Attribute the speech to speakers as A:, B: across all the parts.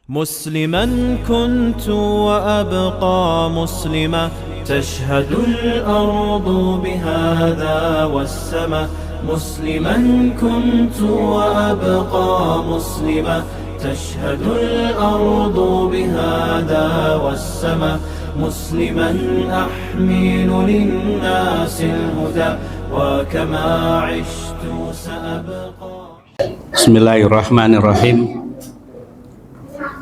A: مسلما كنت وأبقى مسلما، تشهد الأرض بهذا والسماء. مسلما كنت وأبقى مسلما، تشهد الأرض بهذا والسماء. مسلما أحمل للناس الهدى، وكما عشت سأبقى.
B: بسم الله الرحمن الرحيم.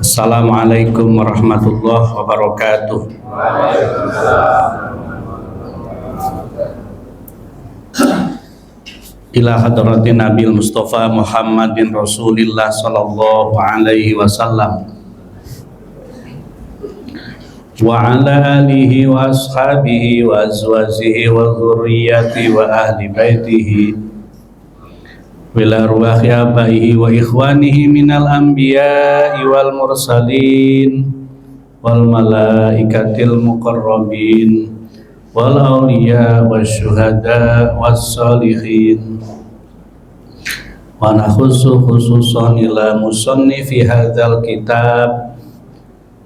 B: Assalamualaikum warahmatullahi wabarakatuh. Ila hadratin Nabil Mustafa Muhammadin Rasulillah sallallahu alaihi wasallam wa ala alihi wa ashabihi wa azwajihi wa dzurriyyati wa ahli baitihi wila ruwahi abaihi wa ikhwanihi minal anbiya'i wal mursalin wal malaikatil muqarrabin wal awliya wasyuhada was salihin. Wa nakhussu khususan ila musannifi hadzal kitab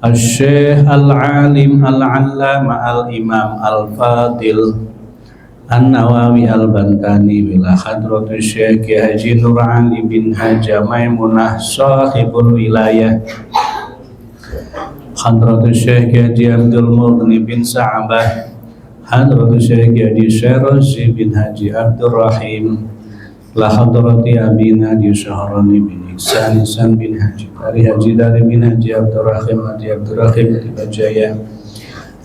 B: asy-syekh al-alim al-allama al-imam al-fadil An-Nawawi Al-Bantani bila hadratu Syekh Haji Nur Ali bin Haja Maimunah sahibul wilayah, hadratu Syekh Haji Abdul Mughni bin Sa'bah, hadratu Syekh Haji Syarazi bin Haji Abdul Rahim, la hadrati Abina di Syahrani bin Ihsan bin Haji Dari Haji Dari bin Haji Abdul Rahim Haji Abdul Rahim di Bajaya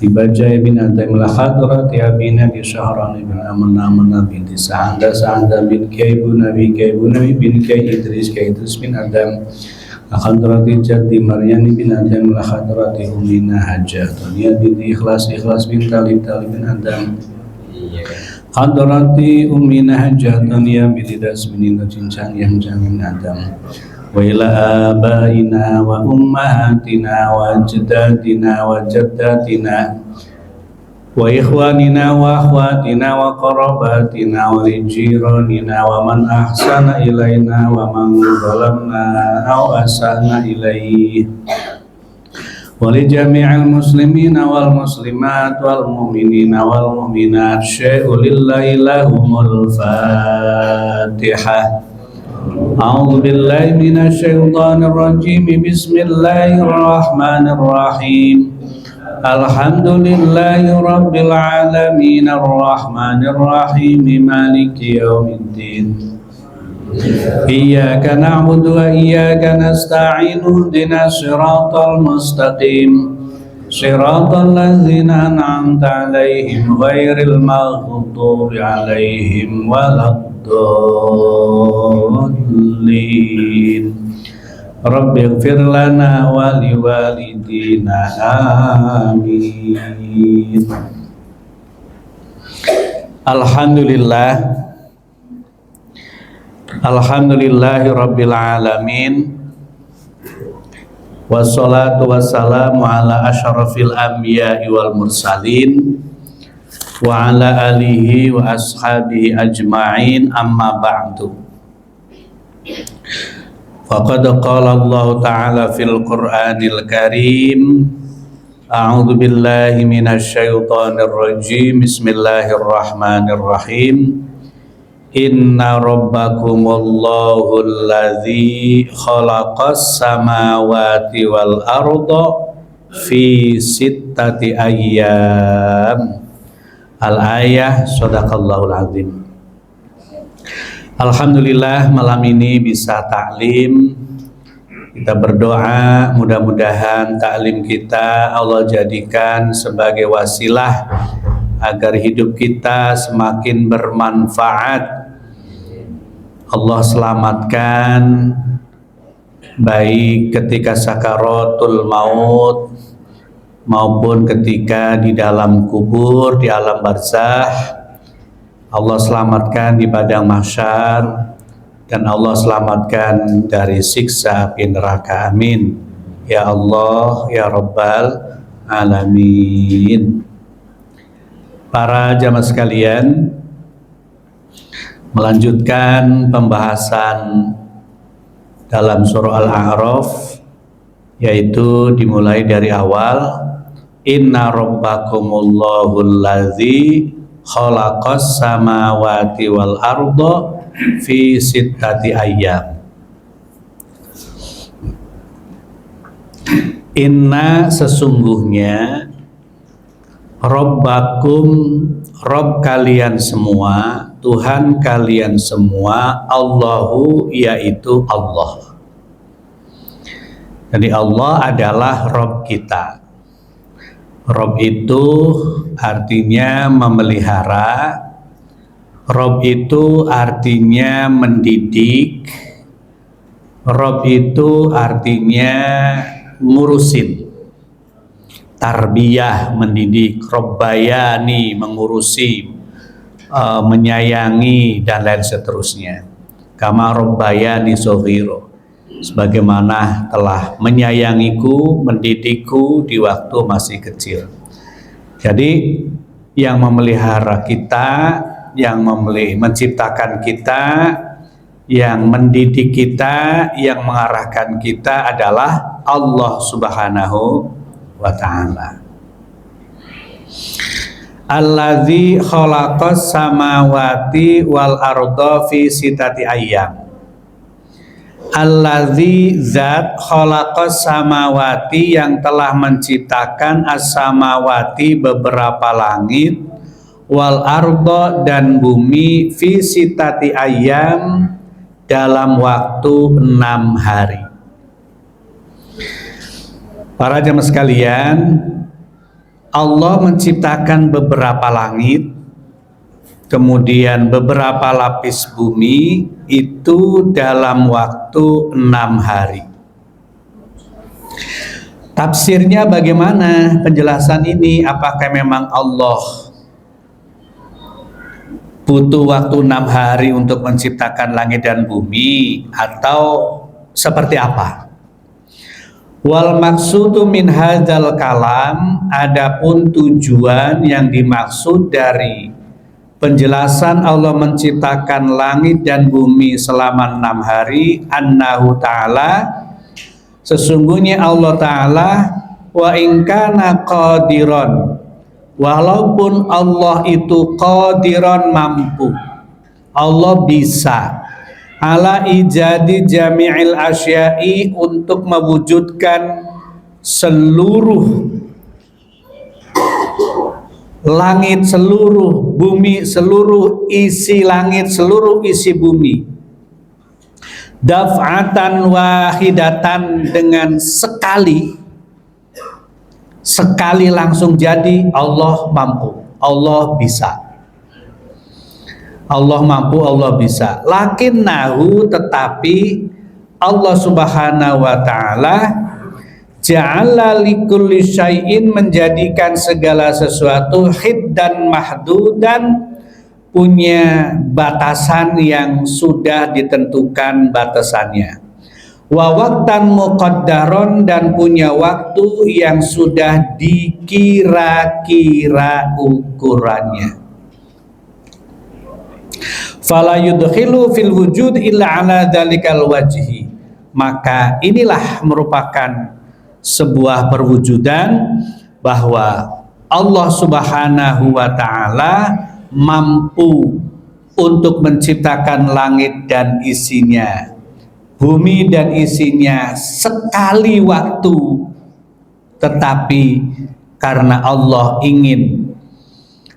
B: Ibajai bin Adam la hadrati abina di Syahrani bin Aman bin Sa'anda bin Kaibu Nabi bin Kai Idris bin Adam la hadrati Jati Maryani bin Adam la hadrati Umina Hajjah Dunia bin Ikhlas bin Talib bin Adam hadrati Umina Hajjah Dunia bin Idas bin Cincang yang jamin Adam wa ila abaina wa ummahatina wa ajdadina wa jaddatina wa ikhwanina wa akhwatina wa qarabatina wa lijiranina wa man ahsana ilaina wa man zalamna aw asana ilaihi wa li jami'il muslimina wal muslimat wal mu'minina wal mu'minat syai'u lillahi lahumul fatihah. A'udzu billahi minasy syaithanir rajim. Bismillahirrahmanirrahim. Alhamdulillahi rabbil alamin arrahmanir rahim maliki yaumiddin. Iyyaka na'budu wa iyyaka nasta'in ihdinas siratal mustaqim. Siratal ladzina an'amta 'alaihim ghairil maghdubi 'alaihim waladdallin. Rabbighfir lana wa liwalidina amin. Alhamdulillahi rabbil alamin. Wassalatu wassalamu ala asyrafil anbiya'i wal mursalin wa ala alihi wa ashabihi ajma'in, amma ba'du. Faqad qala Allah ta'ala fil Qur'anil Karim, a'udzu billahi minasy syaithanir rajim. Bismillahirrahmanirrahim. Inna rabbakumullahu alladzi khalaqas samawati wal arda fi sittati ayyam. Al-ayah. Shadaqallahul azim. Alhamdulillah malam ini bisa taklim. Kita berdoa mudah-mudahan taklim kita Allah jadikan sebagai wasilah agar hidup kita semakin bermanfaat. Allah selamatkan baik ketika sakaratul maut maupun ketika di dalam kubur, di alam barzakh. Allah selamatkan di padang mahsyar, dan Allah selamatkan dari siksa api neraka. Amin ya Allah ya Rabbal alamin. Para jamaah sekalian, melanjutkan pembahasan dalam surah Al-A'raf yaitu dimulai dari awal, inna rabbakumullahul ladzi khalaqas samawati wal arda fi sittati ayyam. Inna sesungguhnya Rabbakum Rob kalian semua, Tuhan kalian semua, Allahu yaitu Allah. Jadi Allah adalah Rob kita. Rob itu artinya memelihara, Rob itu artinya mendidik, Rob itu artinya ngurusin, tarbiyah mendidik, robbayani mengurusi, menyayangi dan lain seterusnya. Kama robbayani soghiro, sebagaimana telah menyayangiku, mendidikku di waktu masih kecil. Jadi yang memelihara kita, yang menciptakan kita, yang mendidik kita, yang mengarahkan kita adalah Allah Subhanahu wa ta'ala. Alladzi khalaqas samawati wal arda fi sittati ayyam. Alladzi zat khalaqas samawati yang telah menciptakan as-samawati beberapa langit, wal arda dan bumi fi sittati ayyam dalam waktu 6 hari. Para jemaah sekalian, Allah menciptakan beberapa langit, kemudian beberapa lapis bumi itu dalam waktu 6 hari. Tafsirnya bagaimana penjelasan ini? Apakah memang Allah butuh waktu 6 hari untuk menciptakan langit dan bumi, atau seperti apa? Wal maksudu min hadzal kalam, adapun tujuan yang dimaksud dari penjelasan Allah menciptakan langit dan bumi selama 6 hari, annahu ta'ala, sesungguhnya Allah ta'ala, wa in kana qadiran, walaupun Allah itu qadiran mampu, Allah bisa, ala ijadi jami'il asya'i untuk mewujudkan seluruh langit, seluruh bumi, seluruh isi langit, seluruh isi bumi, daf'atan wahidatan, dengan sekali langsung jadi. Allah mampu, Allah bisa, Allah mampu, Allah bisa. Lakinnahu, tetapi Allah Subhanahu wa ta'ala ja'ala likulli syai'in, menjadikan segala sesuatu hiddan mahdudan, punya batasan yang sudah ditentukan batasannya, wa waqtan muqaddaron, dan punya waktu yang sudah dikira-kira ukurannya. Fala yudkhilu fil wujud illa ala dzalikal wajhi, maka inilah merupakan sebuah perwujudan bahwa Allah Subhanahu wa ta'ala mampu untuk menciptakan langit dan isinya, bumi dan isinya sekali waktu, tetapi karena Allah ingin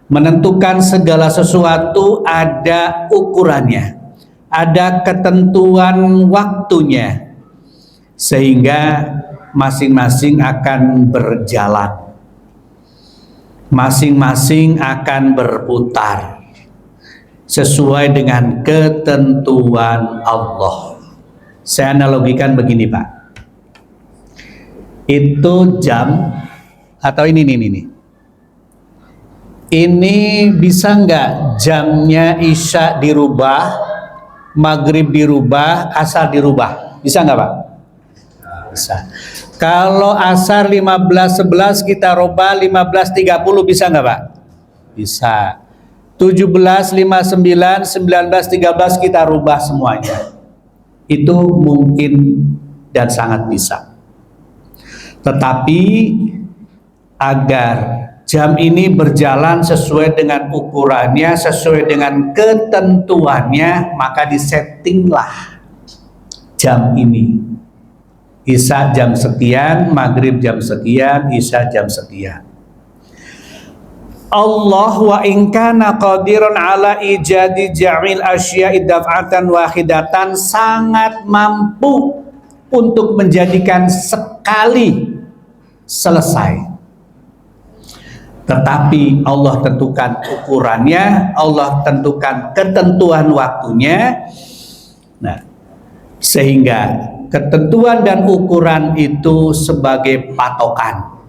B: menentukan segala sesuatu ada ukurannya, ada ketentuan waktunya, sehingga masing-masing akan berjalan, masing-masing akan berputar sesuai dengan ketentuan Allah. Saya analogikan begini, Pak. Itu jam, atau ini. Ini bisa nggak jamnya Isya dirubah, Maghrib dirubah, Asar dirubah? Bisa nggak, Pak? Bisa. Kalau Asar 15.11 kita rubah 15.30, bisa nggak, Pak? Bisa. 17.59, 19.13 kita rubah semuanya. Itu mungkin dan sangat bisa. Tetapi agar jam ini berjalan sesuai dengan ukurannya, sesuai dengan ketentuannya, maka disettinglah jam ini. Isya jam sekian, maghrib jam sekian, isya jam sekian. Allah wa in kana qadiran ala ijadi ja'il asya'i daf'atan wahidatan, sangat mampu untuk menjadikan sekali selesai. Tetapi Allah tentukan ukurannya, Allah tentukan ketentuan waktunya. Nah, sehingga ketentuan dan ukuran itu sebagai patokan,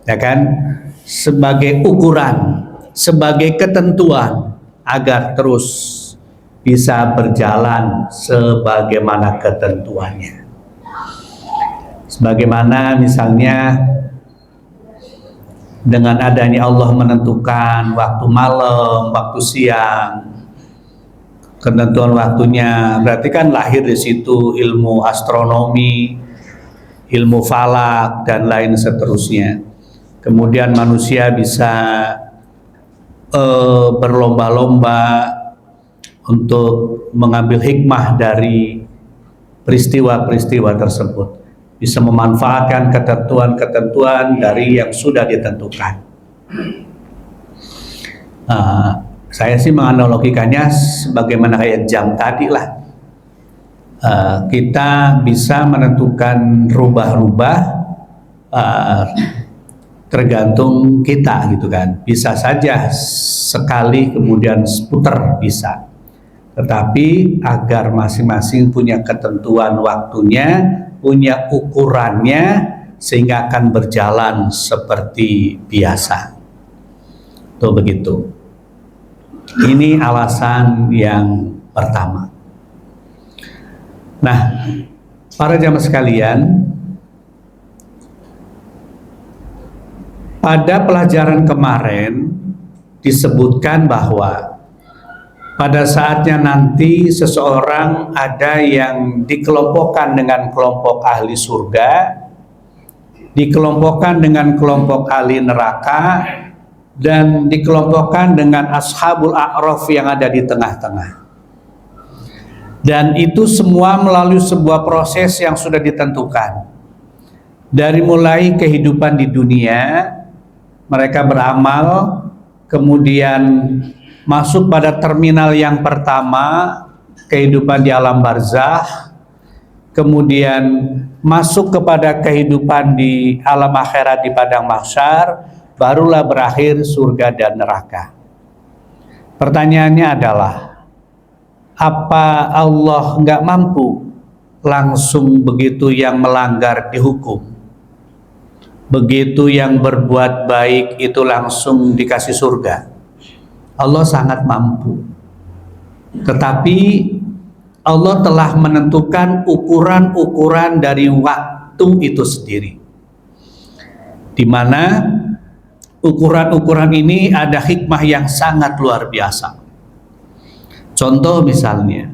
B: ya kan? Sebagai ukuran, sebagai ketentuan agar terus bisa berjalan sebagaimana ketentuannya. Sebagaimana misalnya dengan adanya Allah menentukan waktu malam, waktu siang, ketentuan waktunya, berarti kan lahir di situ ilmu astronomi, ilmu falak dan lain seterusnya. Kemudian manusia bisa berlomba-lomba untuk mengambil hikmah dari peristiwa-peristiwa tersebut, bisa memanfaatkan ketentuan-ketentuan dari yang sudah ditentukan. Saya sih menganalogikannya sebagaimana kayak jam tadi lah. Kita bisa menentukan rubah-rubah tergantung kita gitu kan. Bisa saja sekali kemudian putar bisa. Tetapi agar masing-masing punya ketentuan waktunya, punya ukurannya, sehingga akan berjalan seperti biasa. Tuh begitu. Ini alasan yang pertama. Nah, para jamaah sekalian, pada pelajaran kemarin disebutkan bahwa pada saatnya nanti seseorang ada yang dikelompokkan dengan kelompok ahli surga, dikelompokkan dengan kelompok ahli neraka, dan dikelompokkan dengan ashabul a'raf yang ada di tengah-tengah. Dan itu semua melalui sebuah proses yang sudah ditentukan. Dari mulai kehidupan di dunia, mereka beramal, kemudian masuk pada terminal yang pertama, kehidupan di alam barzakh, kemudian masuk kepada kehidupan di alam akhirat di padang mahsyar, barulah berakhir surga dan neraka. Pertanyaannya adalah, apa Allah nggak mampu langsung begitu yang melanggar dihukum, begitu yang berbuat baik itu langsung dikasih surga? Allah sangat mampu. Tetapi Allah telah menentukan ukuran-ukuran dari waktu itu sendiri, di mana ukuran-ukuran ini ada hikmah yang sangat luar biasa. Contoh misalnya,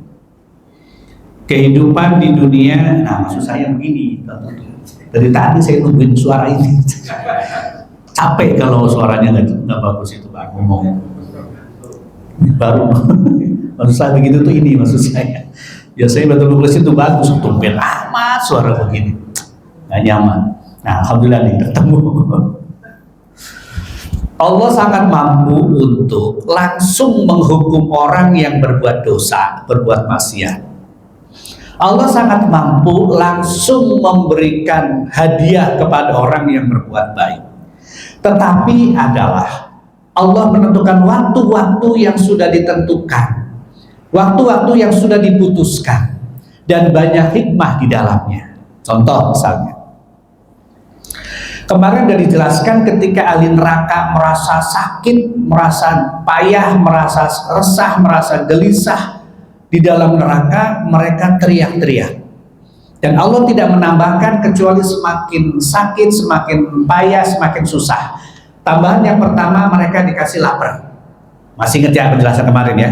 B: kehidupan di dunia, nah maksud saya begini, dari tadi saya nungguin suara ini, capek kalau suaranya nggak bagus itu Pak ngomong. Baru maksud saya begitu tuh ini maksud saya. Biasanya betul tulis itu bagus, tumben amat suara begini, nggak nyaman. Nah alhamdulillah nih ketemu. Allah sangat mampu untuk langsung menghukum orang yang berbuat dosa, berbuat maksiat. Allah sangat mampu langsung memberikan hadiah kepada orang yang berbuat baik. Tetapi adalah Allah menentukan waktu-waktu yang sudah ditentukan, waktu-waktu yang sudah diputuskan, dan banyak hikmah di dalamnya. Contoh misalnya, kemarin sudah dijelaskan ketika ahli neraka merasa sakit, merasa payah, merasa resah, merasa gelisah di dalam neraka, mereka teriak-teriak. Dan Allah tidak menambahkan kecuali semakin sakit, semakin payah, semakin susah. Tambahan yang pertama, mereka dikasih lapar. Masih ingat ya penjelasan kemarin ya?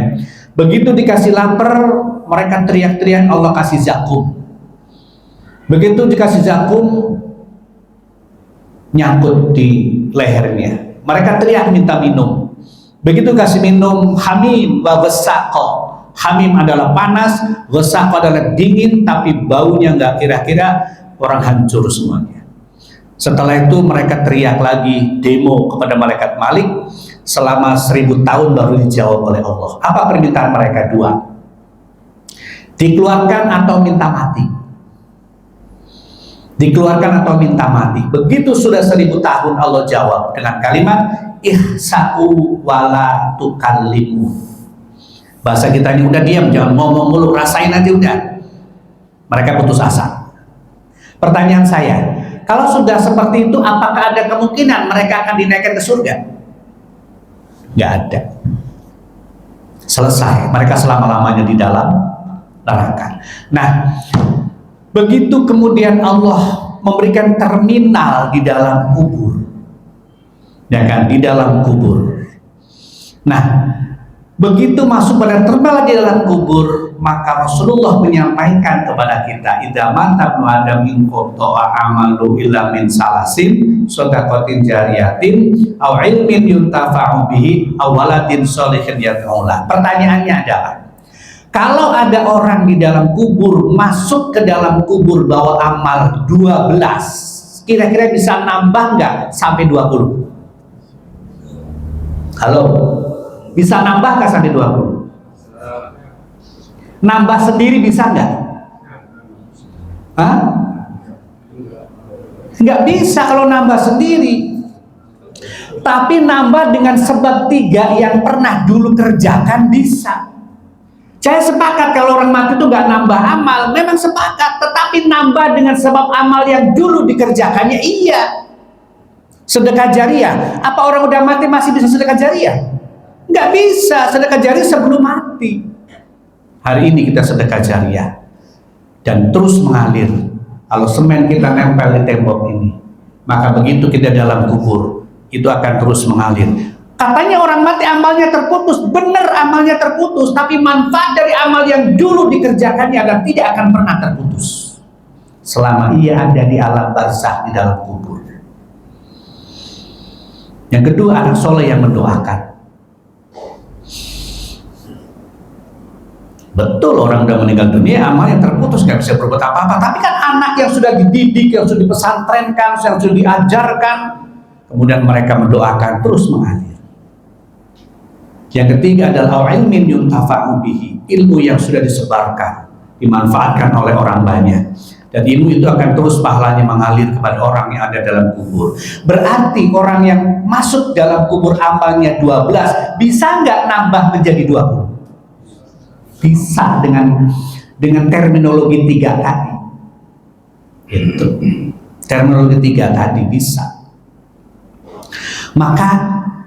B: Begitu dikasih lapar, mereka teriak-teriak, Allah kasih zakum. Begitu dikasih zakum, nyangkut di lehernya. Mereka teriak minta minum. Begitu kasih minum, hamim wa wasaqo. Hamim adalah panas, wasaqo adalah dingin, tapi baunya nggak kira-kira, orang hancur semuanya. Setelah itu mereka teriak lagi, demo kepada malaikat Malik selama 1000 tahun baru dijawab oleh Allah. Apa permintaan mereka? Dua, dikeluarkan atau minta mati. Dikeluarkan atau minta mati. Begitu sudah 1000 tahun Allah jawab dengan kalimat ihsa'u wala tukallimu. Bahasa kita ini udah diam, jangan ngomong mulu, rasain aja udah. Mereka putus asa. Pertanyaan saya, kalau sudah seperti itu, apakah ada kemungkinan mereka akan dinaikkan ke surga? Nggak ada. Selesai, mereka selama-lamanya di dalam neraka. Nah, begitu kemudian Allah memberikan terminal di dalam kubur, ya kan, di dalam kubur. Nah, begitu masuk pada terminal di dalam kubur, maka Rasulullah menyampaikan kepada kita, idza mata ibnu adam in qata'a amalu illa min salasin shadaqatin jariyatin aw ilmin yuntafa'u bihi aw waladin sholihin yad'u lah. Pertanyaannya adalah, kalau ada orang di dalam kubur, masuk ke dalam kubur bawa amal 12, kira-kira bisa nambah nggak sampai 20? Halo? Bisa nambah nggak sampai 20? Nambah sendiri bisa nggak? Hah? Nggak bisa kalau nambah sendiri. Tapi nambah dengan sebab 3 yang pernah dulu kerjakan bisa. Saya sepakat kalau orang mati itu nggak nambah amal, memang sepakat. Tetapi nambah dengan sebab amal yang dulu dikerjakannya, iya. Sedekah jariah. Apa orang udah mati masih bisa sedekah jariah? Nggak bisa. Sedekah jariah sebelum mati. Hari ini kita sedekah jariah dan terus mengalir. Kalau semen kita nempel di tembok ini, maka begitu kita dalam kubur, itu akan terus mengalir. Katanya orang mati amalnya terputus, benar amalnya terputus, tapi manfaat dari amal yang dulu dikerjakannya adalah tidak akan pernah terputus selama ia ada di alam barzakh, di dalam kubur. Yang kedua, anak soleh yang mendoakan. Betul, orang udah meninggal dunia, amalnya terputus, gak bisa berbuat apa-apa. Tapi kan anak yang sudah dididik, yang sudah dipesantrenkan, yang sudah diajarkan, kemudian mereka mendoakan, terus mengalir. Yang ketiga adalah ilmin yuntafa'u bihi, ilmu yang sudah disebarkan, dimanfaatkan oleh orang banyak. Dan ilmu itu akan terus pahalanya mengalir kepada orang yang ada dalam kubur. Berarti orang yang masuk dalam kubur amalnya 12, bisa nggak nambah menjadi 20? Bisa dengan terminologi 3 tadi. Itu terminologi 3 tadi bisa. Maka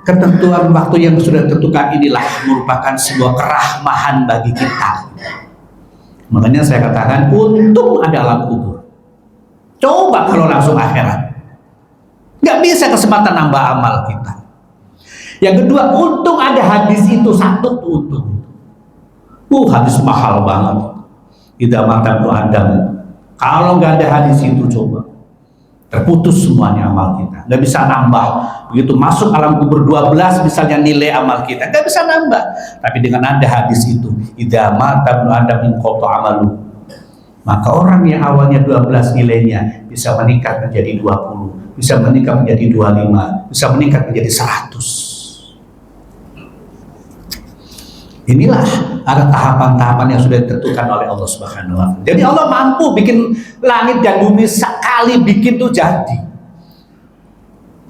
B: ketentuan waktu yang sudah ditentukan inilah merupakan sebuah kerahmahan bagi kita. Makanya saya katakan untung ada alam kubur. Coba kalau langsung akhirat, nggak bisa kesempatan nambah amal kita. Yang kedua, untung ada hadis itu, satu tuh untung. Hadis mahal banget. Idza mata ibnu adam. Kalau nggak ada hadis itu, coba terputus semuanya amal kita, nggak bisa nambah. Begitu masuk alam kubur 12 misalnya nilai amal kita nggak bisa nambah. Tapi dengan ada hadis itu, idza mata ibnu adam in qata amalu, maka orang yang awalnya 12 nilainya bisa meningkat menjadi 20, bisa meningkat menjadi 25, bisa meningkat menjadi 100. Inilah ada tahapan-tahapan yang sudah ditentukan oleh Allah Subhanahu wa Ta'ala. Jadi Allah mampu bikin langit dan bumi sekali bikin tuh jadi.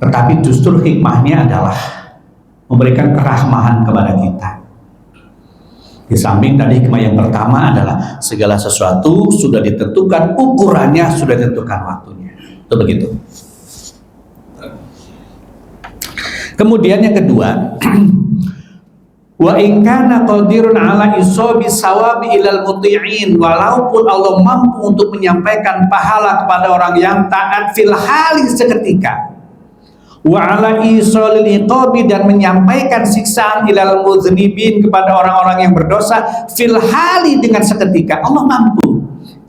B: Tetapi justru hikmahnya adalah memberikan kerahmahan kepada kita. Di samping tadi hikmah yang pertama adalah segala sesuatu sudah ditentukan ukurannya, sudah ditentukan waktunya. Itu begitu. Kemudian yang kedua, wa in kana qadirun ala isabi sawabi ilal muti'in, walaupun Allah mampu untuk menyampaikan pahala kepada orang yang taat fil hali seketika, wa ala isalil iqabi, dan menyampaikan siksaan ilal mudznibin kepada orang-orang yang berdosa fil hali dengan seketika. Allah mampu.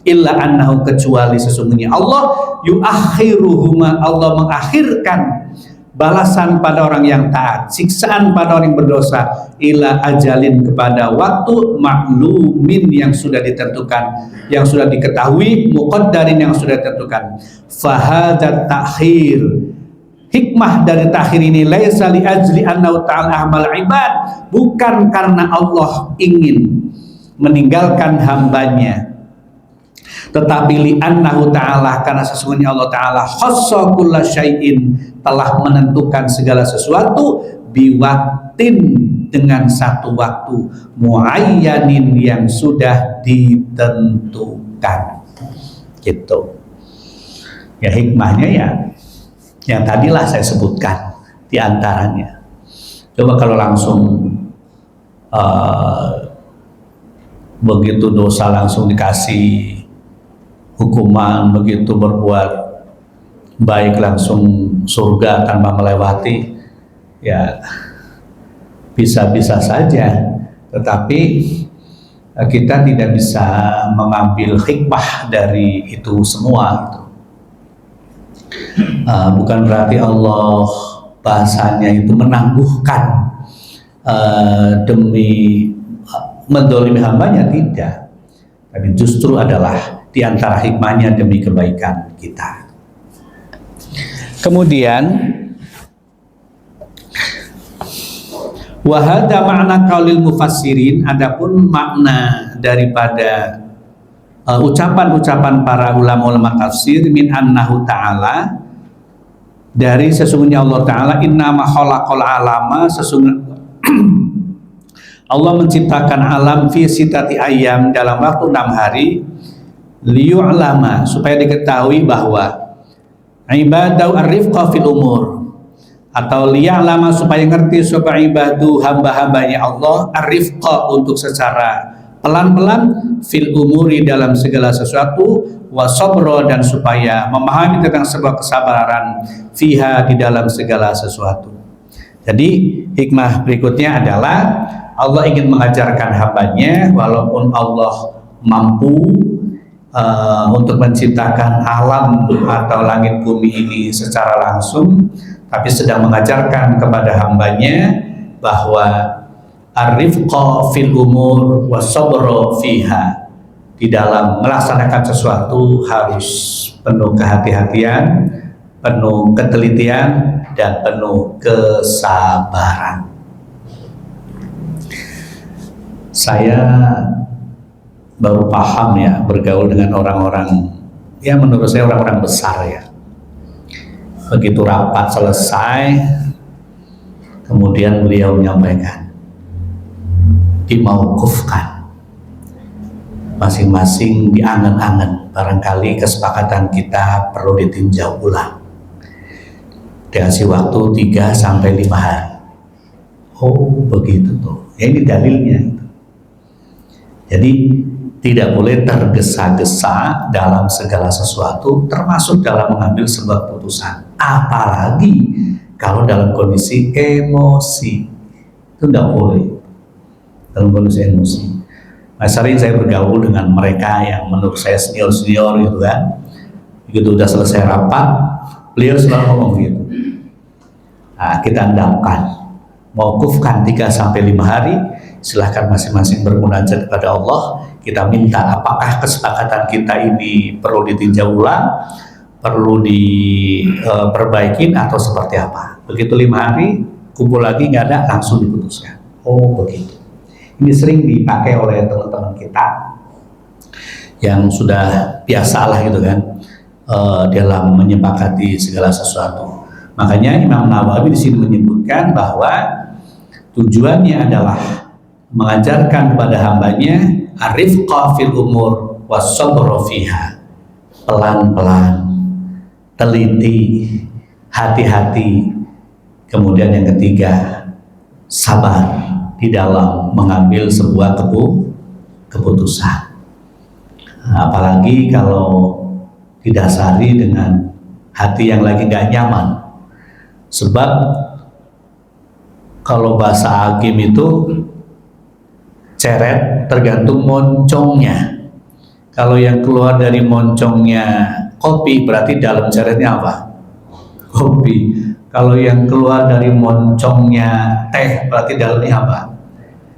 B: illa annahu, kecuali sesungguhnya Allah yuakhiruhuma, Allah mengakhirkan balasan pada orang yang taat, siksaan pada orang yang berdosa, ila ajalin, kepada waktu maklumin yang sudah ditentukan, yang sudah diketahui, muqaddarin yang sudah ditentukan. Fahadat takhir, hikmah dari takhir ini, laisa li ajli annahu ta'ala amal ibad, bukan karena Allah ingin meninggalkan hambanya, tetapi li'annahu ta'ala, karena sesungguhnya Allah ta'ala khassa kulla syai'in, telah menentukan segala sesuatu, biwaktin, dengan satu waktu, muayyanin, yang sudah ditentukan. Gitu ya, hikmahnya ya yang tadilah saya sebutkan diantaranya. Coba kalau langsung begitu dosa langsung dikasih hukuman, begitu berbuat baik langsung surga tanpa melewati, ya bisa-bisa saja. Tetapi kita tidak bisa mengambil hikmah dari itu semua. Bukan berarti Allah bahasanya itu menangguhkan demi mendolimi hambanya, tidak. Tapi justru adalah di antara hikmahnya demi kebaikan kita. Kemudian wahada makna qaulil mufassirin, adapun makna daripada ucapan-ucapan para ulama-ulama tafsir, min annahu ta'ala, dari sesungguhnya Allah ta'ala, innama khalaqal alama, sesungguhnya Allah menciptakan alam fi sitati ayam, dalam waktu 6 hari, liyu'lama, supaya diketahui bahwa ibadahu ar-rifqa fil umur, atau liya'lama, supaya ngerti supaya ibadu, hamba-hambanya Allah, ar-rifqa, untuk secara pelan-pelan, fil umuri, dalam segala sesuatu, wasabro, dan supaya memahami tentang sebuah kesabaran, fiha, di dalam segala sesuatu. Jadi hikmah berikutnya adalah Allah ingin mengajarkan hambanya, walaupun Allah mampu untuk menciptakan alam atau langit bumi ini secara langsung, tapi sedang mengajarkan kepada hambanya bahwa ar-rifqa fil umur was-sabra fiha, di dalam melaksanakan sesuatu harus penuh kehati-hatian, penuh ketelitian, dan penuh kesabaran. Saya baru paham ya, bergaul dengan orang-orang, ya menurut saya orang-orang besar ya. Begitu rapat selesai, kemudian beliau menyampaikan, dimauqufkan, masing-masing diangan-angan, barangkali kesepakatan kita perlu ditinjau ulang, dikasih waktu 3-5 hari. Oh begitu tuh, ya ini dalilnya. Jadi tidak boleh tergesa-gesa dalam segala sesuatu, termasuk dalam mengambil sebuah keputusan, apalagi kalau dalam kondisi emosi. Itu tidak boleh dalam kondisi emosi. Nah, sering saya bergaul dengan mereka yang menurut saya senior-senior gitu kan. Begitu udah selesai rapat, beliau selalu ngomong gitu. Nah, kita endapkan, mauqufkan 3-5 hari, silahkan masing-masing bermunajat kepada Allah. Kita minta apakah kesepakatan kita ini perlu ditinjau ulang, perlu diperbaikin, atau seperti apa. Begitu 5 hari, kumpul lagi nggak ada, langsung diputuskan. Oh begitu. Ini sering dipakai oleh teman-teman kita yang sudah biasa lah gitu kan, dalam menyepakati segala sesuatu. Makanya Imam Nawawi di sini menyebutkan bahwa tujuannya adalah mengajarkan kepada hambanya ar-rifqa fil umur was-sabra fiha, pelan-pelan, teliti, hati-hati. Kemudian yang ketiga, sabar di dalam mengambil sebuah keputusan. Apalagi kalau didasari dengan hati yang lagi gak nyaman. Sebab kalau bahasa Agim itu ceret tergantung moncongnya. Kalau yang keluar dari moncongnya kopi berarti dalam jaritnya apa? Kopi. Kalau yang keluar dari moncongnya teh berarti dalamnya apa?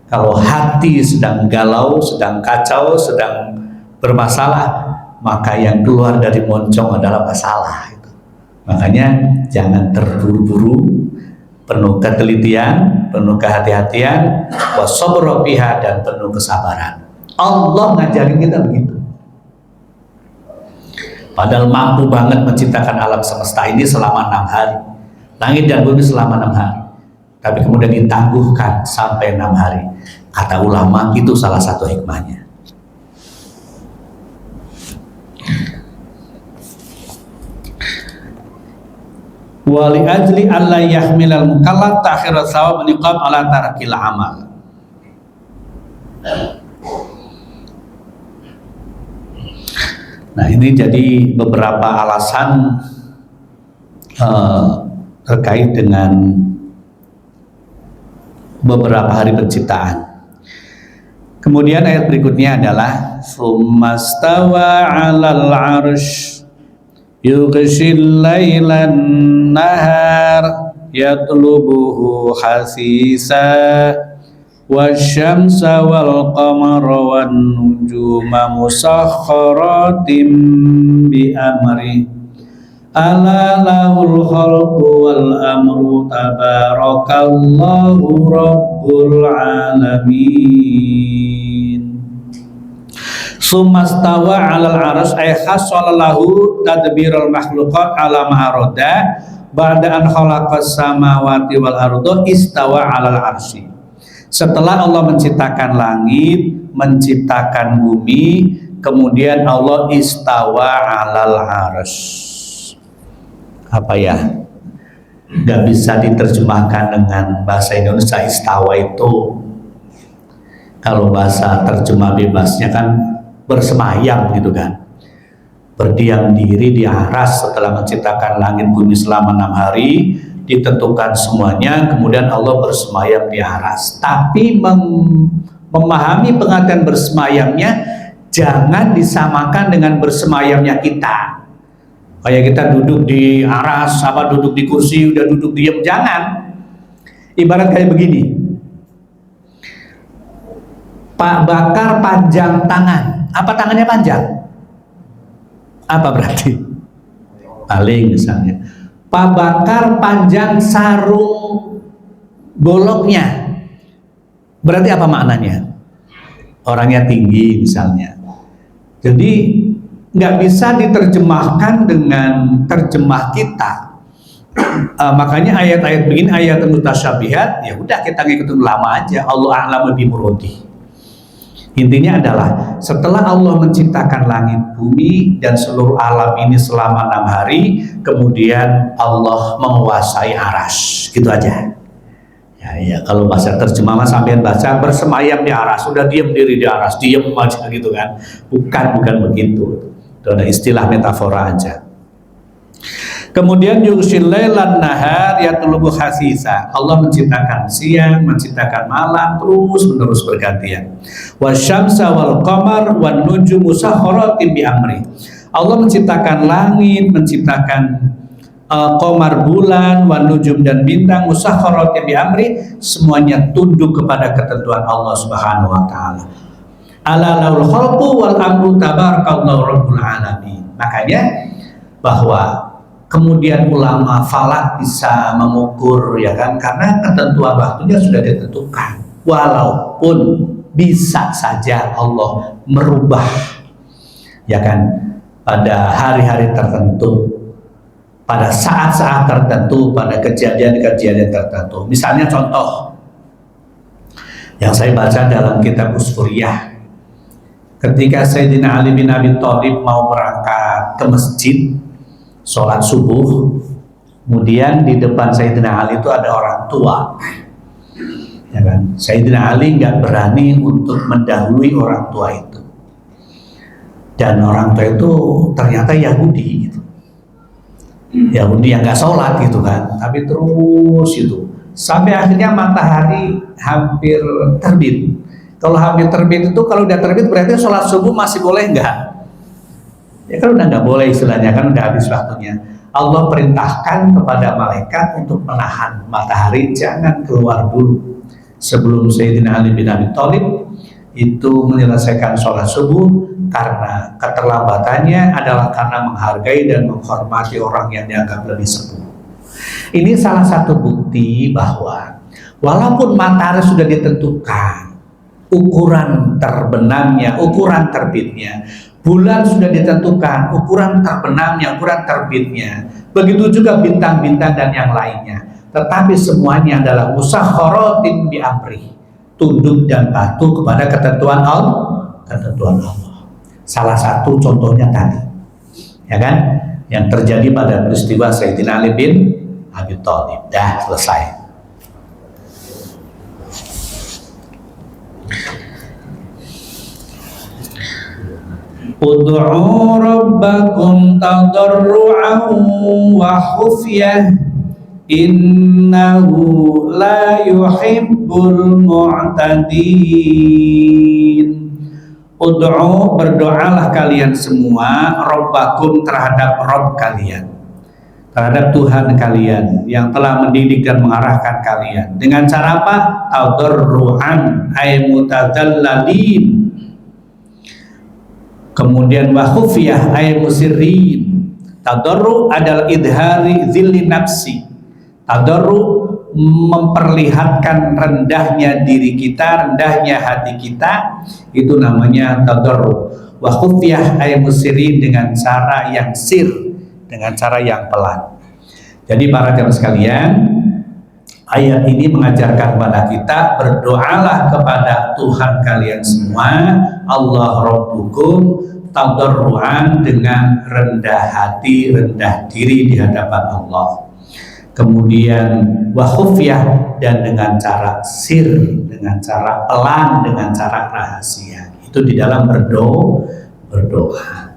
B: Kalau hati sedang galau, sedang kacau, sedang bermasalah, maka yang keluar dari moncong adalah masalah. Makanya jangan terburu-buru, penuh ketelitian, penuh kehati-hatian, wasabra biha, dan penuh kesabaran. Allah ngajarin kita begitu. Padahal mampu banget menciptakan alam semesta ini selama 6 hari, langit dan bumi selama 6 hari, tapi kemudian ditangguhkan sampai 6 hari. Kata ulama itu salah satu hikmahnya. Wali ajli alla yahmilal mukallaf ta'khirat thawab niqab ala tarakil amal. Nah, ini jadi beberapa alasan terkait dengan beberapa hari penciptaan. Kemudian ayat berikutnya adalah summastawa 'alal 'arsy yughshil lailan nahar yatlubuhu hasisa wasyamsa wal qamara wan nujuma musakhkharatin bi amri ala lahul khalqu wal amru tabarakallahu rabbul alamin. Sumastawa 'alal 'arsy ay khassalallahu tadbirul makhluqat ala ma'arada ba'da an khalaqas samawati wal arda istawa 'alal 'arsy. Setelah Allah menciptakan langit, menciptakan bumi, kemudian Allah istawa 'alal 'arsy. Apa ya? Nggak bisa diterjemahkan dengan bahasa Indonesia istawa itu. Kalau bahasa terjemah bebasnya kan bersemayam gitu kan, berdiam diri di aras setelah menciptakan langit bumi selama 6 hari, ditentukan semuanya, kemudian Allah bersemayam di aras. Tapi memahami pengertian bersemayamnya jangan disamakan dengan bersemayamnya kita. Kayak kita duduk di aras, apa duduk di kursi, udah duduk diam, jangan. Ibarat kayak begini, Pak Bakar panjang tangan. Apa tangannya panjang? Apa berarti? Paling misalnya. Pak Bakar panjang sarung goloknya. Berarti apa maknanya? Orangnya tinggi misalnya. Jadi nggak bisa diterjemahkan dengan terjemah kita. Makanya ayat-ayat begini, ayat mutasyabihat, ya udah kita ngikutin ulama aja. Allah a'lamu bi muradi. Intinya adalah setelah Allah menciptakan langit bumi dan seluruh alam ini selama 6 hari, kemudian Allah menguasai aras, gitu aja. Ya kalau bahasa terjemah mas sampean baca bersemayam di aras, sudah diam diri di aras, diam aja gitu kan? Bukan begitu. Itu ada istilah metafora aja. Kemudian yughshil lailan nahar yatlubu hasisa. Allah menciptakan siang, menciptakan malam, terus menerus bergantian. Wasyamsa wal qamar wan nujumu musakhkharatin bi amri. Allah menciptakan langit, menciptakan qamar bulan, wan nujum dan bintang, musakhkharatin bi amri, semuanya tunduk kepada ketentuan Allah Subhanahu wa taala. Ala lahul khalqu wal amru tabarakallahu rabbul alamin. Makanya bahwa kemudian ulama falak bisa mengukur, ya kan, karena ketentuan waktunya sudah ditentukan. Walaupun bisa saja Allah merubah, ya kan, pada hari-hari tertentu, pada saat-saat tertentu, pada kejadian-kejadian tertentu. Misalnya contoh yang saya baca dalam kitab Usfuriyah, ketika Sayyidina Ali bin Abi Thalib mau berangkat ke masjid sholat subuh, kemudian di depan Sayyidina Ali itu ada orang tua, ya kan? Sayyidina Ali nggak berani untuk mendahului orang tua itu, dan orang tua itu ternyata Yahudi gitu. Yahudi yang nggak sholat gitu kan, tapi terus itu sampai akhirnya matahari hampir terbit. Kalau habis terbit itu, kalau udah terbit berarti sholat subuh masih boleh nggak? Ya kan udah nggak boleh istilahnya, kan udah habis waktunya. Allah perintahkan kepada malaikat untuk menahan matahari, jangan keluar dulu sebelum Sayyidina Ali bin Abi Thalib itu menyelesaikan sholat subuh, karena keterlambatannya adalah karena menghargai dan menghormati orang yang dianggap lebih sepuh. Ini salah satu bukti bahwa walaupun matahari sudah ditentukan ukuran terbenamnya, ukuran terbitnya, bulan sudah ditentukan ukuran terbenamnya, ukuran terbitnya, begitu juga bintang-bintang dan yang lainnya, tetapi semuanya adalah musakhkharatin bi amri, tunduk dan patuh kepada ketentuan Allah. Salah satu contohnya tadi, ya kan, yang terjadi pada peristiwa Sayyidina Ali bin Abi Thalib. Dah selesai. Ud'u rabbakum tadarru'an wa khufyah innahu la yuhibbul mu'tadin. Ud'u, berdoalah kalian semua, rabbakum, terhadap Rabb kalian, terhadap Tuhan kalian yang telah mendidik dan mengarahkan kalian. Dengan cara apa? Tadarru'an ay mutadallalin. Kemudian wa khufyah ay musirrin. Tadarru adalah idhari zilli nafsi. Tadarru memperlihatkan rendahnya diri kita, rendahnya hati kita, itu namanya tadarru. Wa khufyah ay musirrin, dengan cara yang sir, dengan cara yang pelan. Jadi para jamaah sekalian, ayat ini mengajarkan kepada kita, berdoalah kepada Tuhan kalian semua, Allah Rabbukum, tadarruan, dengan rendah hati, rendah diri di hadapan Allah. Kemudian wa khufyah, dan dengan cara sir, dengan cara pelan, dengan cara rahasia. Itu di dalam berdoa.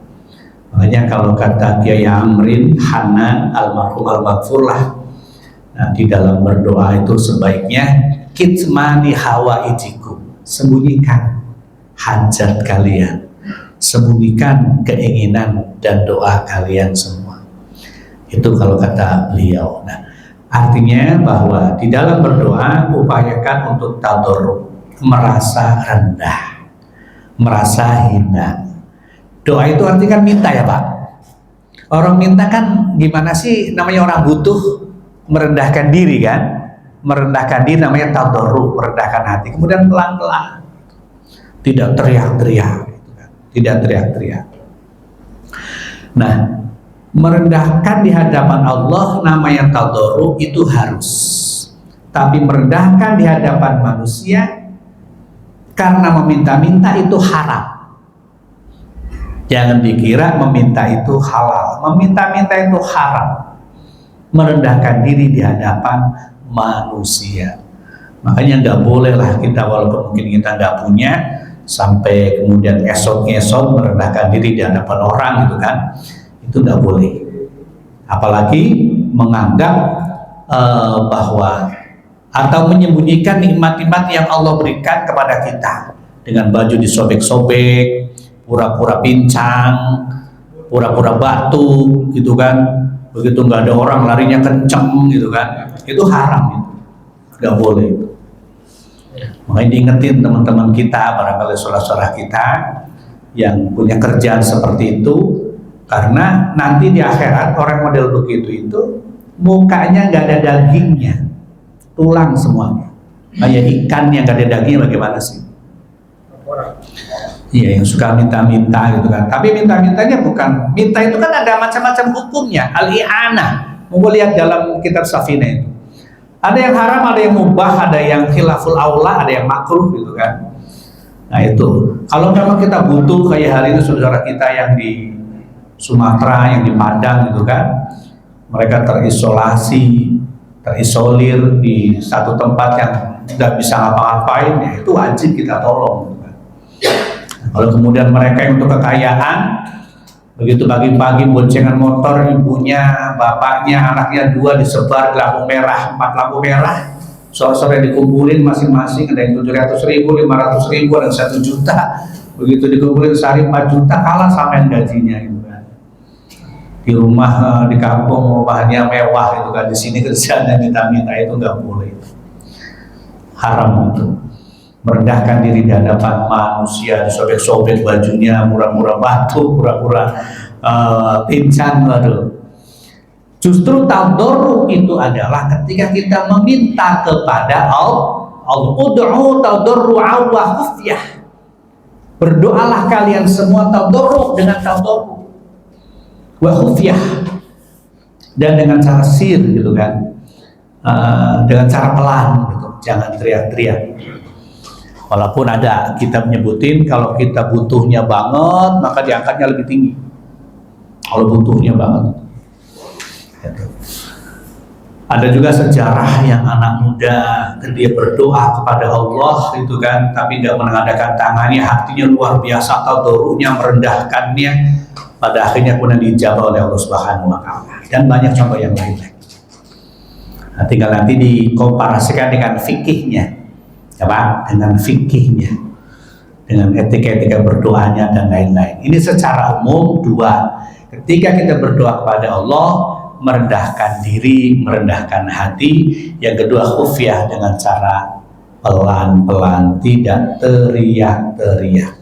B: Makanya kalau kata Kiai Amrin Hanan almarhum al-maghfur lah, nah, di dalam berdoa itu sebaiknya kitmani hawaijikum, sembunyikan hajat kalian, sembunyikan keinginan dan doa kalian semua. Itu kalau kata beliau. Nah, artinya bahwa di dalam berdoa upayakan untuk tadarruk, merasa rendah, merasa hina. Doa itu artinya kan minta ya Pak. Orang minta kan gimana sih, namanya orang butuh, merendahkan diri kan, merendahkan diri namanya tadarruk, merendahkan hati. Kemudian pelan-pelan, tidak teriak-teriak, tidak teriak-teriak. Nah, merendahkan di hadapan Allah namanya tadarruk, itu harus. Tapi merendahkan di hadapan manusia karena meminta-minta itu haram. Jangan dikira meminta itu halal. Meminta-minta itu haram. Merendahkan diri di hadapan manusia. Makanya nggak boleh lah kita, walaupun mungkin kita nggak punya, sampai kemudian esok-esok merendahkan diri di hadapan orang gitu kan. Itu nggak boleh. Apalagi menganggap bahwa atau menyembunyikan nikmat-nikmat yang Allah berikan kepada kita dengan baju disobek-sobek, pura-pura pincang, pura-pura batu gitu kan. Begitu nggak ada orang larinya kenceng gitu kan. Itu haram, gitu. Nggak boleh. Makanya diingetin teman-teman kita, barangkali saudara-saudara kita yang punya kerjaan seperti itu, karena nanti di akhirat orang model begitu itu mukanya nggak ada dagingnya, tulang semuanya. Kayak ikan yang nggak ada dagingnya, bagaimana sih? Iya, yang suka minta-minta gitu kan. Tapi minta-mintanya bukan, minta itu kan ada macam-macam hukumnya. Al-i'anah, mau lihat dalam kitab Safinah itu. Ada yang haram, ada yang mubah, ada yang khilaful aula, ada yang makruh gitu kan. Nah itu, kalau memang kita butuh kayak hari ini saudara kita yang di Sumatera, yang di Padang gitu kan, mereka terisolir di satu tempat yang tidak bisa ngapa-ngapain, ya itu wajib kita tolong. Kalau kemudian mereka yang untuk kekayaan, begitu pagi-pagi boncengan motor, ibunya, bapaknya, anaknya 2 disebar lampu merah, 4 lampu merah, Sore-sore dikumpulin masing-masing, ada yang 700.000, 500.000, ada yang 1 juta. Begitu dikumpulin sehari 4 juta, kalah sama yang gajinya gitu kan. Di rumah di kampung rumahnya mewah gitu kan, di sini kerjanya minta-minta, itu nggak boleh. Haram itu. Merendahkan diri di hadapan manusia, disobek-sobek bajunya, murah-murah batu, murah-murah pincang, waduh. Justru tadarruk itu adalah ketika kita meminta kepada Allah. Ud'u tadarru'an wa khufyah. Berdoalah kalian semua tadarruk dengan tadarruk wa khufyah, dan dengan cara sir gitu kan, dengan cara pelan gitu, jangan teriak-teriak. Walaupun ada kita menyebutin kalau kita butuhnya banget maka diangkatnya lebih tinggi. Kalau butuhnya banget. Gitu. Ada juga sejarah yang anak muda dia berdoa kepada Allah itu kan, tapi tidak mengadakan tangannya, hatinya luar biasa, tadarruknya, merendahkannya, pada akhirnya pun dijawab oleh Allah Subhanahu wa taala. Dan banyak contoh yang lain. Nah, tinggal nanti dikomparasikan dengan fikihnya. Apa? Dengan fikihnya, dengan etika-etika berdoanya dan lain-lain. Ini secara umum dua. Ketika kita berdoa kepada Allah, merendahkan diri, merendahkan hati. Yang kedua khufyah, dengan cara pelan-pelan, tidak teriak-teriak.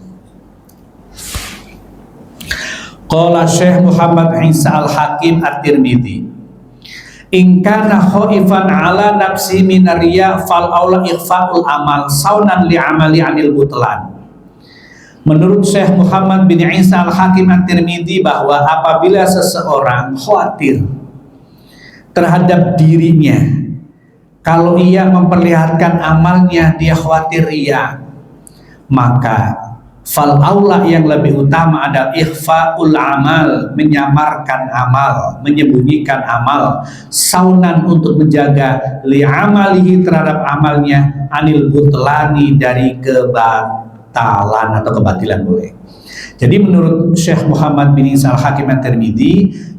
B: Qala Syekh Muhammad Isa Al-Hakim At-Tirmidzi, in kana khaifan ala nafsi minar riya fal aula ikhfaul amal saunan li amali anil butlan. Menurut Syekh Muhammad bin Isa Al-Hakim At-Tirmidzi bahwa apabila seseorang khawatir terhadap dirinya, kalau ia memperlihatkan amalnya dia khawatir riya, maka fal aula yang lebih utama adalah ikhfaul amal, menyamarkan amal, menyembunyikan amal, saunan untuk menjaga li amalihi terhadap amalnya, anil butlani dari kebatalan atau kebatilan boleh. Jadi menurut Syekh Muhammad bin Isa Al-Hakim At-Tirmidzi,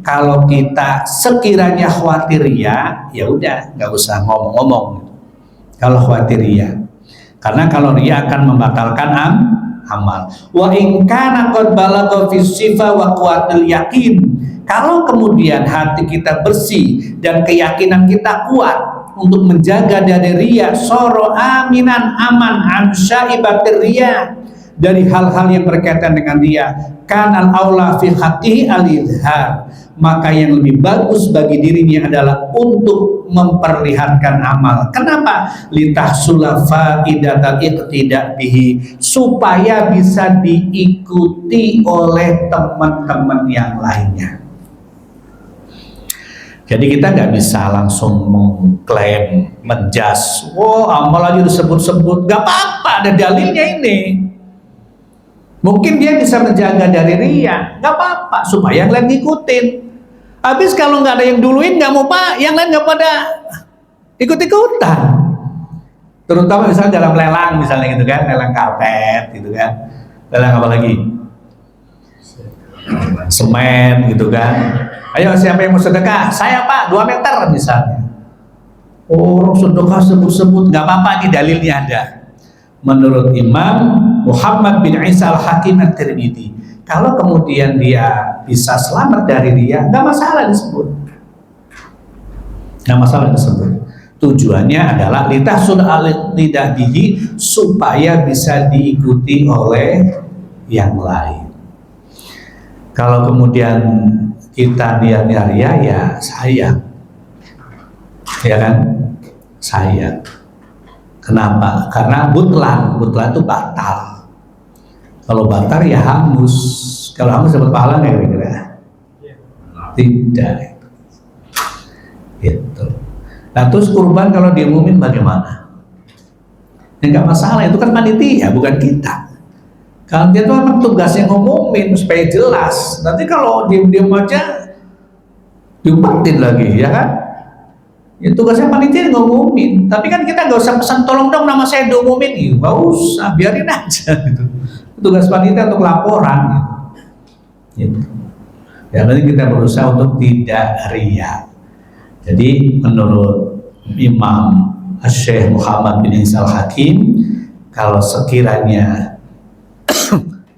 B: kalau kita sekiranya khawatir riya, ya udah nggak usah ngomong-ngomong. Kalau khawatir riya, karena kalau riya akan membatalkan amal. Wa in kana qad balagha fi sifa wa quwwatil yakin. Kalau kemudian hati kita bersih dan keyakinan kita kuat untuk menjaga dari riya, soro aminan aman an syaibatir riya, dari hal-hal yang berkaitan dengan riya, kanal aula fi haqqihi al-idhar, maka yang lebih bagus bagi dirinya adalah untuk memperlihatkan amal. Kenapa? Litahsula faidatal iqtida bihi, supaya bisa diikuti oleh teman-teman yang lainnya. Jadi kita nggak bisa langsung mengklaim, menjas, amal aja disebut-sebut, nggak apa-apa, ada dalilnya ini. Mungkin dia bisa menjaga dari riya, nggak apa-apa, supaya yang lain ngikutin. Habis kalau nggak ada yang duluin, nggak mau pak, yang lain nggak pada ikut-ikutan. Terutama misalnya dalam lelang, misalnya gitu kan, lelang karpet, gitu kan, lelang apa lagi? Semen, gitu kan. Ayo siapa yang mau sedekah? Saya pak, 2 meter misalnya. Orang sedekah sebut-sebut, nggak apa-apa, ini dalilnya ada. Menurut Imam Muhammad bin Isa Al-Hakim At-Tirmidzi, kalau kemudian dia bisa selamat dari riya, nggak masalah disebut. Nggak masalah disebut. Tujuannya adalah litahsul al-iqtidaihi, supaya bisa diikuti oleh yang lain. Kalau kemudian kita niatnya riya, ya sayang, ya kan, sayang. Kenapa? Karena butlan itu batal. Kalau batal ya hangus. Kalau hangus dapat pahala nggak kira-kira? Tidak. Gitu. Nah terus kurban kalau diumumin bagaimana? Ya nggak masalah, itu kan panitia, bukan kita. Kalau dia itu memang tugasnya ngumumin supaya jelas. Nanti kalau diem-diem aja diumpetin lagi, ya kan? Ya tugasnya panitia ngumumin, tapi kan kita nggak usah pesan tolong dong nama saya diumumin, nggak usah, biarin aja gitu. Tugas panitia untuk laporan gitu. Ya nanti kita berusaha untuk tidak riya. Jadi menurut Imam Syekh Muhammad bin Isa Al-Hakim, kalau sekiranya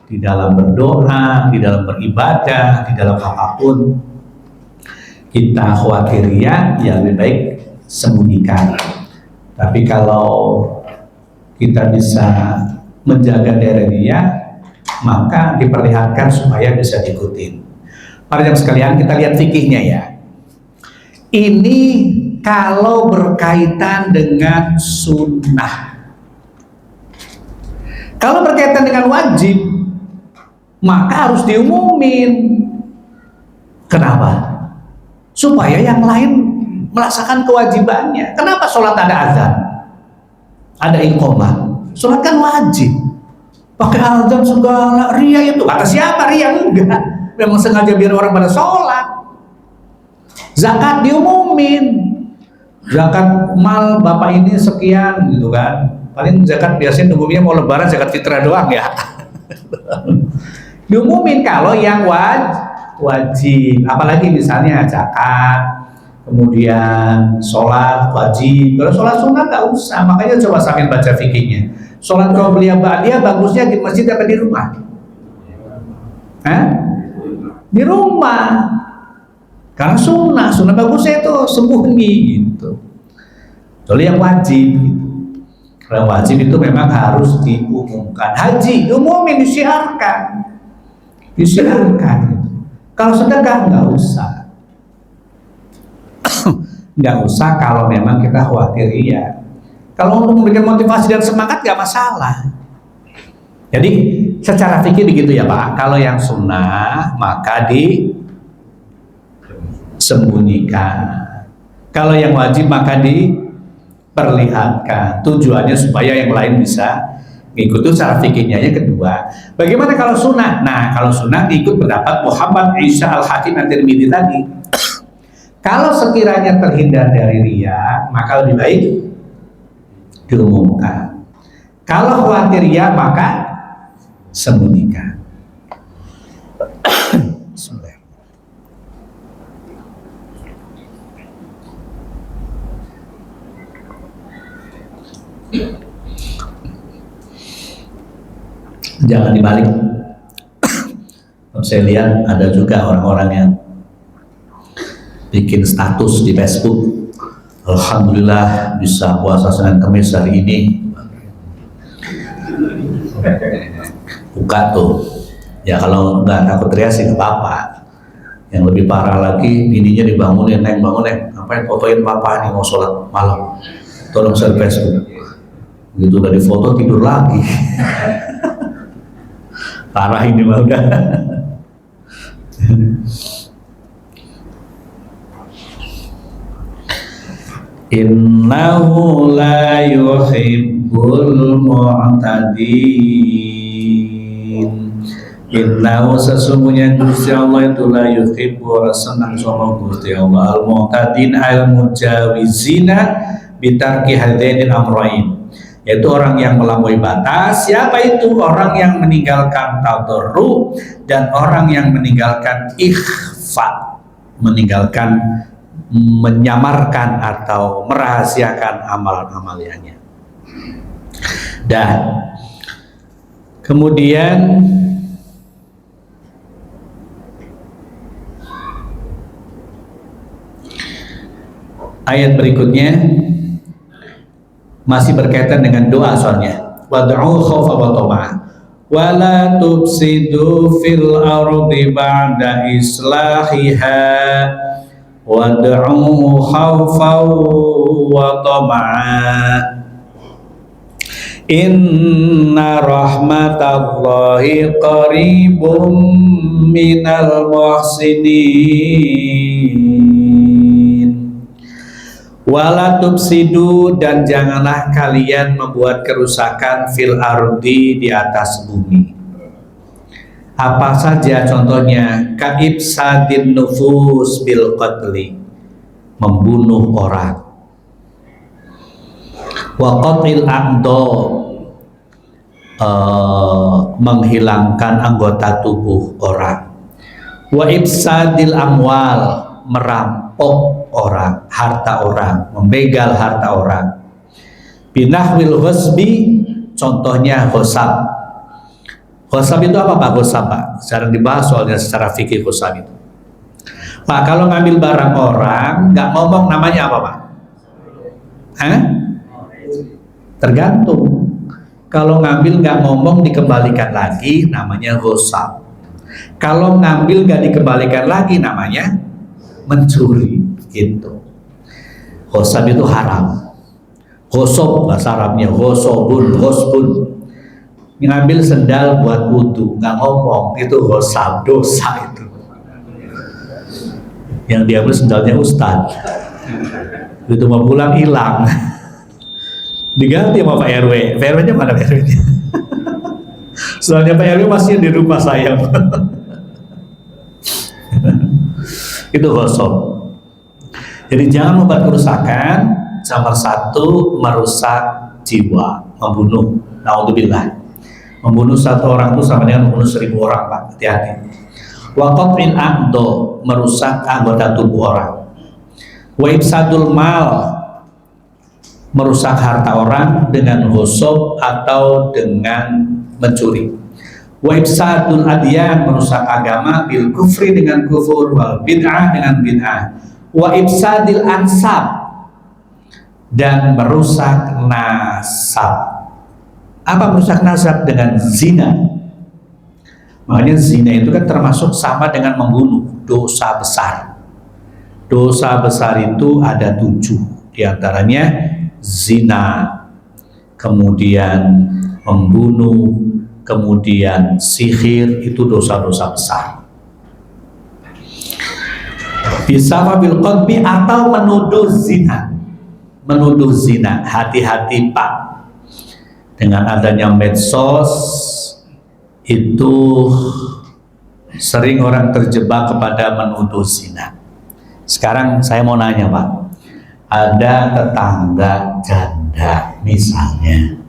B: di dalam berdoa, di dalam beribadah, di dalam apapun kita khawatir riya, ya lebih baik sembunyikan. Tapi kalau kita bisa menjaga dari riya, maka diperlihatkan supaya bisa diikutin. Para jamaah sekalian, kita lihat fikihnya ya. Ini kalau berkaitan dengan sunnah. Kalau berkaitan dengan wajib, maka harus diumumin. Kenapa? Supaya yang lain melaksanakan kewajibannya. Kenapa sholat ada azan? Ada iqamah. Sholat kan wajib. Pakai azan segala, riya itu. Kata siapa riya? Enggak. Memang sengaja biar orang pada sholat. Zakat diumumin, zakat mal bapak ini sekian gitu kan. Paling zakat biasanya umumnya mau lebaran zakat fitrah doang ya. Diumumin kalau yang wajib, apalagi misalnya zakat, kemudian sholat wajib. Kalau sholat sunat nggak usah, makanya coba sambil baca fikihnya. Sholat qobliyah ba'diyah bagusnya di masjid apa di rumah? Hah? Di rumah. Karena sunnah bagusnya itu sembunyi gitu. Soalnya yang wajib gitu. Kalau wajib itu memang harus diumumkan. Haji diumumin, disiarkan gitu. Kalau sedekah nggak usah. Nggak usah kalau memang kita khawatir ya. Kalau untuk memberikan motivasi dan semangat nggak masalah. Jadi secara fikih begitu ya Pak. Kalau yang sunnah maka sembunyikan. Kalau yang wajib maka diperlihatkan. Tujuannya supaya yang lain bisa ngikut. Itu cara fikihnya. Yang kedua, bagaimana kalau sunnah? Nah, kalau sunnah ikut pendapat Muhammad Isa Al-Hakim At-Tirmidzi tadi. Kalau sekiranya terhindar dari riya, maka lebih baik diumumkan. Kalau khawatir riya, maka sembunyikan. Jangan dibalik. Saya lihat ada juga orang-orang yang bikin status di Facebook, alhamdulillah bisa puasa Senin Kamis hari ini. Buka tuh. Ya kalau nggak takut riya sih nggak apa-apa. Yang lebih parah lagi, bininya dibangunin, neng bangun neng, ngapain fotoin papa nih mau sholat malam, tolong share Facebook. Gitu udah difoto tidur lagi. Parah ini mah udah. Innahu la yuhibbul mu'tadin. Innahu sesungguhnya Gusti Allah itu la yuhibbu senang sama Gusti Allah al-mu'tadin al-mujawizina bitarki hadainil amrain, yaitu orang yang melampaui batas. Siapa itu? Orang yang meninggalkan tadarru dan orang yang meninggalkan ikhfa, meninggalkan menyamarkan atau merahasiakan amal-amalnya. Dan kemudian ayat berikutnya masih berkaitan dengan doa soalnya. Wad'u khaufa wa tama'a wa la tufsidu fil ardi ba'da islahiha wad'u khaufa wa tama'a inna rahmatallahi qaribum minal muhsinin. Wala tufsidu dan janganlah kalian membuat kerusakan fil ardi di atas bumi. Apa saja contohnya? Kaibsadin nufus bil qatli, membunuh orang. Wa qatil a'dha, menghilangkan anggota tubuh orang. Wa ifsadil amwal, merampok orang, harta orang, membegal harta orang. Binahwil ghasbi, contohnya ghasab. Ghasab itu apa Pak? Ghasab Pak, jarang dibahas soalnya secara fikih ghasab itu. Pak, kalau ngambil barang orang nggak ngomong namanya apa Pak? Tergantung. Kalau ngambil nggak ngomong dikembalikan lagi namanya ghasab. Kalau ngambil nggak dikembalikan lagi namanya mencuri. Gitu. Ghasab itu haram. Ghasab bahasa Arabnya ghasabun, ghasbun. Ngambil sendal buat wudu nggak ngomong itu ghasab, dosa itu. Yang diambil sendalnya ustaz. Itu mau pulang hilang. Diganti sama Pak RW. Pak RW-nya mana Pak RW-nya? Soalnya Pak RW masih di rumah saya. Itu ghasab. Jadi jangan membuat kerusakan. Nomor satu, merusak jiwa, membunuh. Naudzubillah. Membunuh satu orang itu sama dengan membunuh 1000 orang Pak. Hati-hati. Wa qat'il a'dha, merusak anggota tubuh orang. Wa ifsadul mal, merusak harta orang dengan ghasab atau dengan mencuri. Wa ifsadul adyan, merusak agama, bil kufri dengan kufur, wal bid'ah dengan bid'ah. Wa ifsadil ansab, dan merusak nasab. Apa merusak nasab? Dengan zina. Makanya zina itu kan termasuk sama dengan membunuh, dosa besar. Dosa besar itu ada 7, diantaranya zina, kemudian membunuh, kemudian sihir, itu dosa-dosa besar. Bisa bil qadbi, atau menuduh zina. Menuduh zina, hati-hati Pak. Dengan adanya medsos itu sering orang terjebak kepada menuduh zina. Sekarang saya mau nanya Pak, ada tetangga janda misalnya,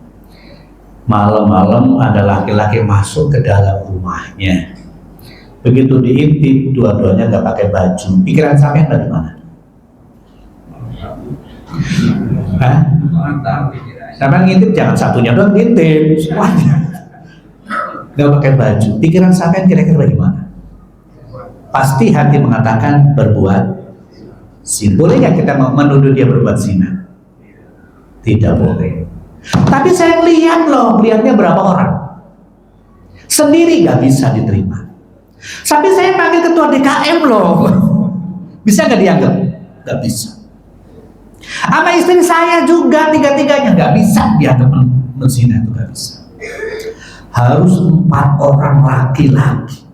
B: malam-malam ada laki-laki masuk ke dalam rumahnya, begitu diintip dua-duanya nggak pakai baju, pikiran sampean dari mana? Sampean ngintip jangan satunya doang, ngintip semuanya nggak pakai baju, pikiran sampean kira-kira bagaimana? Pasti hati mengatakan berbuat zina. Boleh nggak kita menuduh dia berbuat zina? Tidak boleh. Tapi saya lihat loh, lihatnya berapa orang sendiri nggak bisa diterima. Tapi saya panggil ketua DKM loh, bisa nggak dianggap? Nggak bisa. Sama istri saya juga, tiga-tiganya nggak bisa dianggap menzina, itu nggak bisa. Harus 4 orang laki-laki.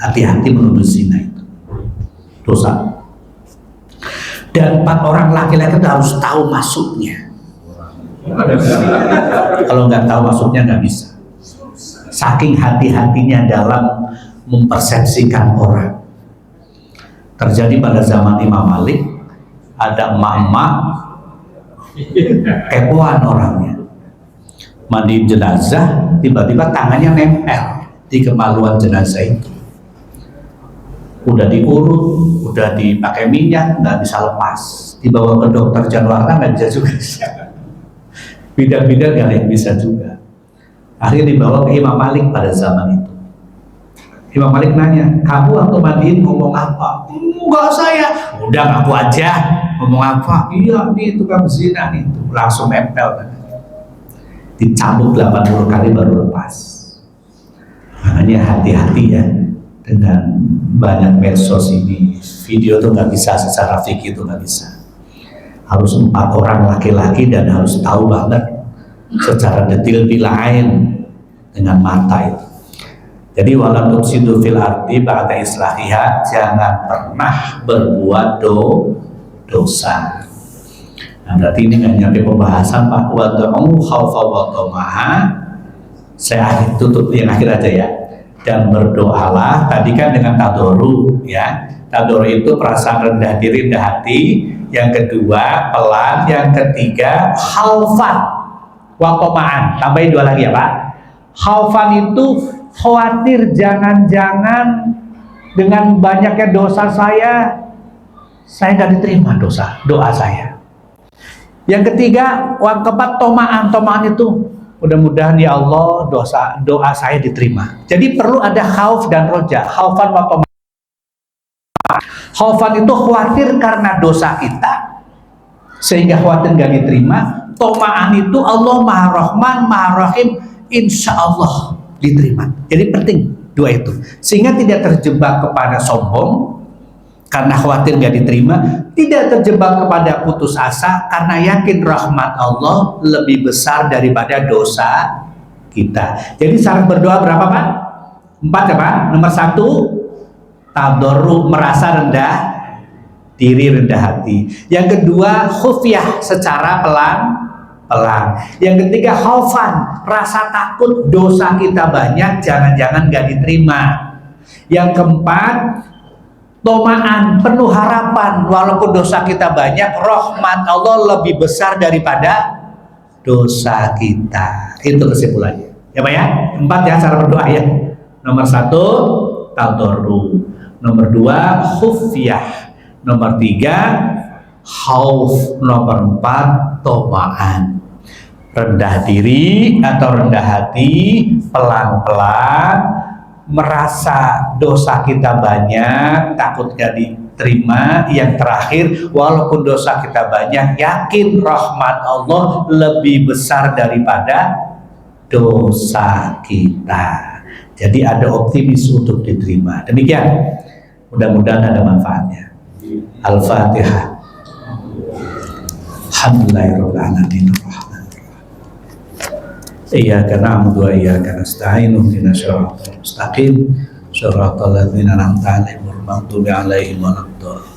B: Hati-hati menuduh zina itu dosa. Dan 4 orang laki-laki itu harus tahu masuknya. Kalau nggak tahu masuknya nggak bisa. Saking hati-hatinya dalam mempersepsikan orang. Terjadi pada zaman Imam Malik, ada emak-emak kepoan orangnya. Mandi jenazah, tiba-tiba tangannya nempel di kemaluan jenazah itu. Udah diurut, udah dipakai minyak, nggak bisa lepas. Dibawa ke dokter Januarta nggak bisa juga. Bidan-bidan nggak ada yang bisa juga. Akhirnya dibawa ke Imam Malik pada zaman itu. Imam Malik nanya, kamu waktu mandiin ngomong apa? Enggak saya. Udah ngaku aja. Ngomong apa? Iya, nih tukang zina nih. Langsung nempel. Dicambuk 80 kali baru lepas. Makanya hati-hati ya dengan banyak medsos ini. Video tuh nggak bisa secara fikih, itu nggak bisa. Harus 4 orang laki-laki dan harus tahu banget secara detail bilain dengan mata itu. Jadi wala tufsidu fil ardi ba'da islahiha, jangan pernah berbuat dosa. Nah, berarti ini nggak nyampe pembahasan Pak. Wad'u khaufa wa tama'a. Saya akhir tutup yang akhir aja ya. Dan berdoalah, tadi kan dengan tadoru ya. Tadoru itu perasaan rendah diri, rendah hati. Yang kedua pelan, yang ketiga khaufan wa tama'an. Tambahin 2 lagi ya Pak. Khaufan itu khawatir jangan-jangan dengan banyaknya dosa saya nggak diterima doa saya.
C: Yang ketiga, yang keempat, tomaan itu mudah-mudahan ya Allah doa saya diterima. Jadi perlu ada khauf dan roja. Khaufan wa tomaan. Khaufan itu khawatir karena dosa kita sehingga khawatir gak diterima. Tomaan itu Allah Maha Rahman Maha Rahim, insya Allah diterima. Jadi penting dua itu, sehingga tidak terjebak kepada sombong karena khawatir gak diterima, tidak terjebak kepada putus asa karena yakin rahmat Allah lebih besar daripada dosa kita. Jadi syarat berdoa berapa Pak? 4 ya Pak? Nomor 1, tadarru, merasa rendah diri, rendah hati. Yang kedua, khufyah, secara pelan-pelan. Yang ketiga, khaufan, rasa takut dosa kita banyak, jangan-jangan gak diterima. Yang keempat, tomaan, penuh harapan, walaupun dosa kita banyak, rahmat Allah lebih besar daripada dosa kita. Itu kesimpulannya ya Pak ya. 4 ya cara berdoa ya. Nomor 1, tadarru. Nomor 2, khufyah. Nomor 3, khauf. Nomor 4, tomaan, rendah diri atau rendah hati, pelan-pelan, merasa dosa kita banyak, takut gak diterima. Yang terakhir, walaupun dosa kita banyak, yakin rahmat Allah lebih besar daripada dosa kita. Jadi ada optimis untuk diterima. Demikian, mudah-mudahan ada manfaatnya. Al-Fatihah. Alhamdulillahirabbil alamin. Iyyaka na'budu wa iyyaka nasta'in. Ihdinas siratal mustaqim. Shiratal ladzina an'amta 'alaihim ghairil maghdubi 'alaihim waladdallin.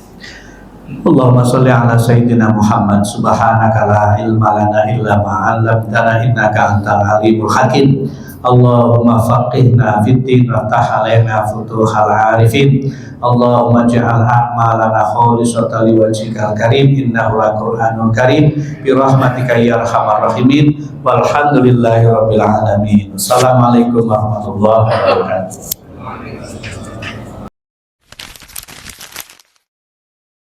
C: Allahumma shalli 'ala sayyidina Muhammad. Subhanaka la ilma lana illa ma 'allamtana innaka antal alimul hakim. Allahumma faqihna fid din wa ftah 'alaina futuhal 'arifin. Allahumma ja'al a'malana khalisatan liwajhikal karim, innahu laqur'anun karim, bi rahmatika ya arhamar rahimin. Walhamdulillahi rabbil alamin. Assalamualaikum warahmatullahi wabarakatuh.